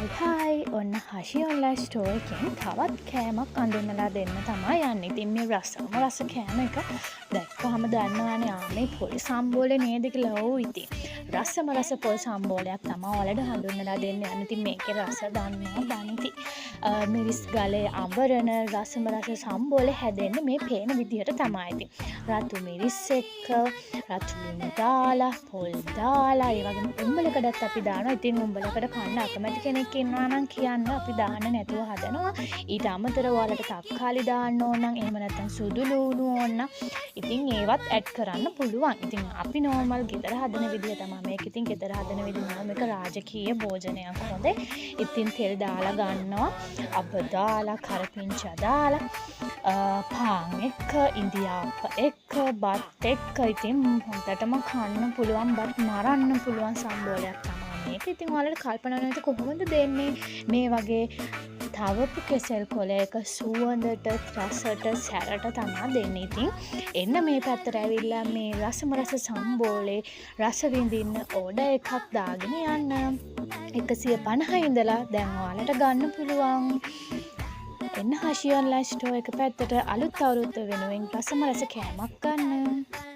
හයි ඔන්න හෂි online Store එකෙන් තවත් කෑමක් අඳුන්වලා දෙන්න තමයි යන්නේ. ඉතින් මේ රස කෑම එක දැක්කහම දන්නවනේ මේ පොල් සම්බෝලේ නේද කියලා. ඔව් ඉතින් රස පොල් සම්බෝලයක් තමයි ඔයාලට හඳුන්වලා දෙන්න යන්නේ. ඉතින් මේකේ රස දන්නවා බනිති. මිරිස් ගලේ අඹරන රස සම්බෝලේ හැදෙන්නේ මේ පේන විදිහට තමයි. ඉතින් රතු මිරිස් එක්ක රතු ලුණු දාලා පොල් දාලා ඒ වගේම උඹලකටත් අපි දානවා. ඉතින් උඹලකට කන්න අකමැති කෙනෙක් ඉන්නවා නම් කියන්න අපි දාන්න නැතුව හදනවා. ඊට අමතරව ඔයාලට තක්කාලි දාන්න ඕන නම් එහෙම නැත්නම් සුදු ලුණු ඕන නම් ඉතින් ඒවත් ඇඩ් කරන්න පුළුවන්. ඉතින් අපි නෝමල් ගෙදර හදන විදිහ තමයි මේක. ඉතින් ගෙදර හදන විදිහ නම් මේක රාජකීය භෝජනයක් හොඳේ. ඉතින් තෙල් දාලා ගන්නවා. අප දාලා කරපිංචා දාලා පාන් එක්ක ඉන්දියාප්ප එක්ක බත් එක්ක ඉතින් හොඳටම කන්න පුළුවන් බත් මරන්න පුළුවන් සම්බෝලයක් තමයි මේක. ඉතින් ඔයාලට කල්පනා වෙනවා කොහොමද දෙන්නේ මේ වගේ තවපු කෙසෙල් කොලයක සුවඳට රසට සැරට තමයි දෙන්නේ. ඉතින් එන්න මේ පැත්තට ඇවිල්ලා මේ රස සම්බෝලේ රස විඳින්න ඕඩර් එකක් දාගෙන යන්න. 150 ඉඳලා දැන් ඔයාලට ගන්න පුළුවන්. එන්න හෂි ඔන්ලයින් ස්ටෝර් එක පැත්තට අලුත් අවුරුද්ද වෙනුවෙන් රස කෑමක් ගන්න.